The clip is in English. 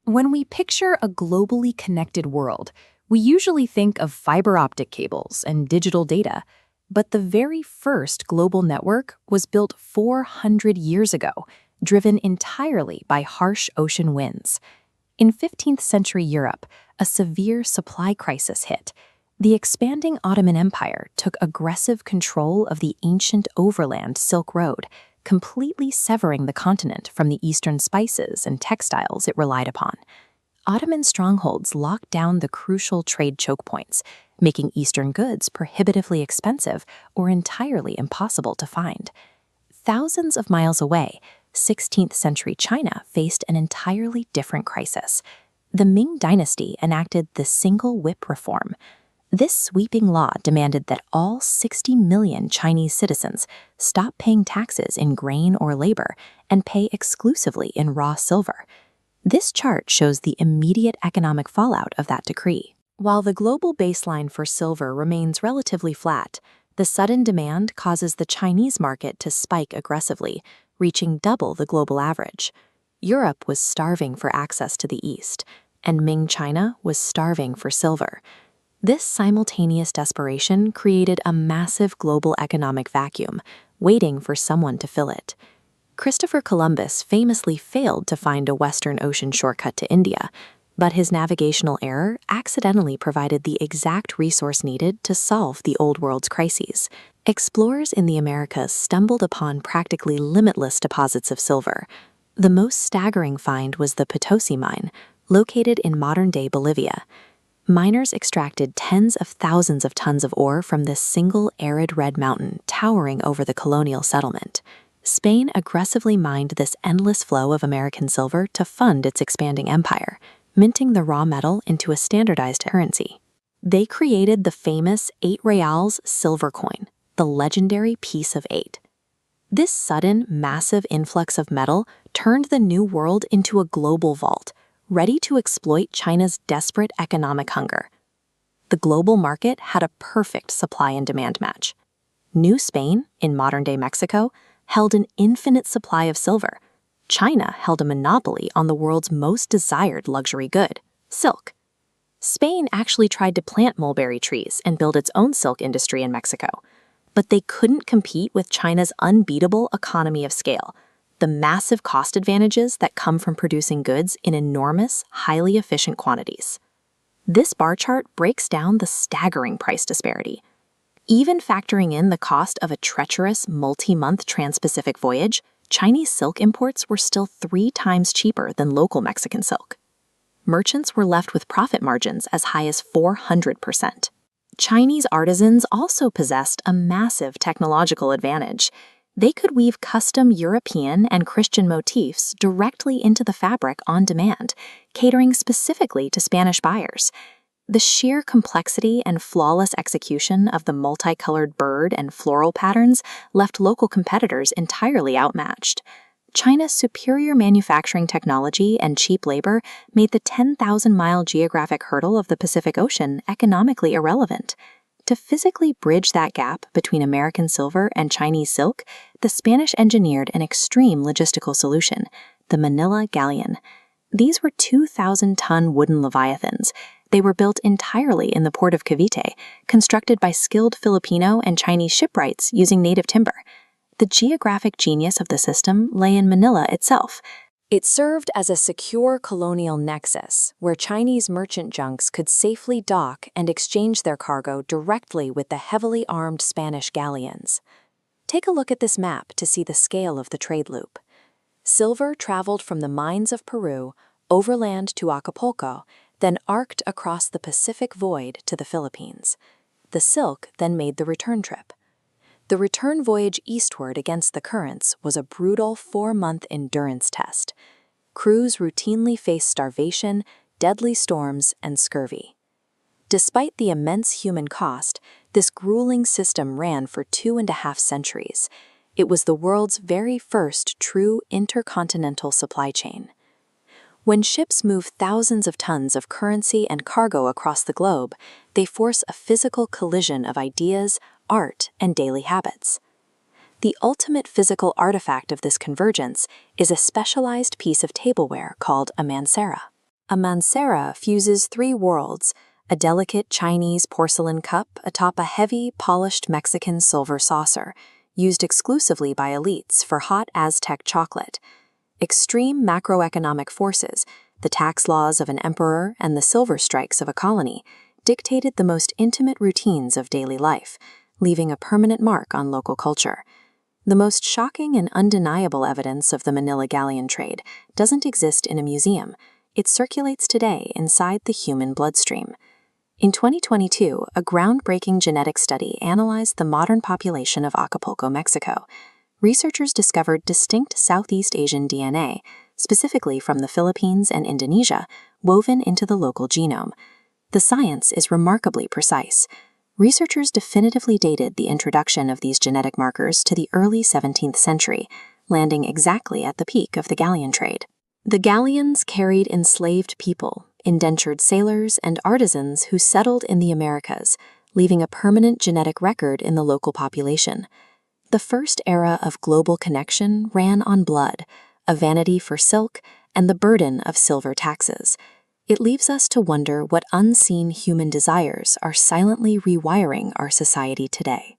When we picture a globally connected world, we usually think of fiber optic cables and digital data, but the very first global network was built 400 years ago, driven entirely by harsh ocean winds. In 15th century Europe, a severe supply crisis hit. The expanding Ottoman Empire took aggressive control of the ancient overland Silk Road, completely severing the continent from the eastern spices and textiles it relied upon. Ottoman strongholds locked down the crucial trade choke points, making Eastern goods prohibitively expensive or entirely impossible to find. Thousands of miles away, 16th century China faced an entirely different crisis. The Ming Dynasty enacted the single whip reform. This sweeping law demanded that all 60 million Chinese citizens stop paying taxes in grain or labor and pay exclusively in raw silver. This chart shows the immediate economic fallout of that decree. While the global baseline for silver remains relatively flat, the sudden demand causes the Chinese market to spike aggressively, reaching double the global average. Europe was starving for access to the East, and Ming China was starving for silver. This simultaneous desperation created a massive global economic vacuum, waiting for someone to fill it. Christopher Columbus famously failed to find a Western Ocean shortcut to India, but his navigational error accidentally provided the exact resource needed to solve the Old World's crises. Explorers in the Americas stumbled upon practically limitless deposits of silver. The most staggering find was the Potosi mine, located in modern-day Bolivia. Miners extracted tens of thousands of tons of ore from this single arid red mountain towering over the colonial settlement. Spain aggressively mined this endless flow of American silver to fund its expanding empire, minting the raw metal into a standardized currency. They created the famous 8 reals silver coin, the legendary piece of 8. This sudden, massive influx of metal turned the New World into a global vault, ready to exploit China's desperate economic hunger. The global market had a perfect supply and demand match. New Spain, in modern-day Mexico, held an infinite supply of silver. China held a monopoly on the world's most desired luxury good, silk. Spain actually tried to plant mulberry trees and build its own silk industry in Mexico, but they couldn't compete with China's unbeatable economy of scale, the massive cost advantages that come from producing goods in enormous, highly efficient quantities. This bar chart breaks down the staggering price disparity. Even factoring in the cost of a treacherous, multi-month Trans-Pacific voyage, Chinese silk imports were still 3 times cheaper than local Mexican silk. Merchants were left with profit margins as high as 400%. Chinese artisans also possessed a massive technological advantage. They could weave custom European and Christian motifs directly into the fabric on demand, catering specifically to Spanish buyers. The sheer complexity and flawless execution of the multicolored bird and floral patterns left local competitors entirely outmatched. China's superior manufacturing technology and cheap labor made the 10,000-mile geographic hurdle of the Pacific Ocean economically irrelevant. To physically bridge that gap between American silver and Chinese silk, the Spanish engineered an extreme logistical solution, the Manila galleon. These were 2,000-ton wooden leviathans. They were built entirely in the port of Cavite, constructed by skilled Filipino and Chinese shipwrights using native timber. The geographic genius of the system lay in Manila itself. It served as a secure colonial nexus where Chinese merchant junks could safely dock and exchange their cargo directly with the heavily armed Spanish galleons. Take a look at this map to see the scale of the trade loop. Silver traveled from the mines of Peru overland to Acapulco, then arced across the Pacific Void to the Philippines. The silk then made the return trip. The return voyage eastward against the currents was a brutal 4-month endurance test. Crews routinely faced starvation, deadly storms, and scurvy. Despite the immense human cost, this grueling system ran for 2.5 centuries. It was the world's very first true intercontinental supply chain. When ships move thousands of tons of currency and cargo across the globe, they force a physical collision of ideas, art, and daily habits. The ultimate physical artifact of this convergence is a specialized piece of tableware called a mancera. A mancera fuses three worlds, a delicate Chinese porcelain cup atop a heavy, polished Mexican silver saucer, used exclusively by elites for hot Aztec chocolate. Extreme macroeconomic forces, the tax laws of an emperor and the silver strikes of a colony, dictated the most intimate routines of daily life, leaving a permanent mark on local culture. The most shocking and undeniable evidence of the Manila galleon trade doesn't exist in a museum. It circulates today inside the human bloodstream. In 2022, a groundbreaking genetic study analyzed the modern population of Acapulco, Mexico. Researchers discovered distinct Southeast Asian DNA, specifically from the Philippines and Indonesia, woven into the local genome. The science is remarkably precise. Researchers definitively dated the introduction of these genetic markers to the early 17th century, landing exactly at the peak of the galleon trade. The galleons carried enslaved people, indentured sailors, and artisans who settled in the Americas, leaving a permanent genetic record in the local population. The first era of global connection ran on blood, a vanity for silk, and the burden of silver taxes. It leaves us to wonder what unseen human desires are silently rewiring our society today.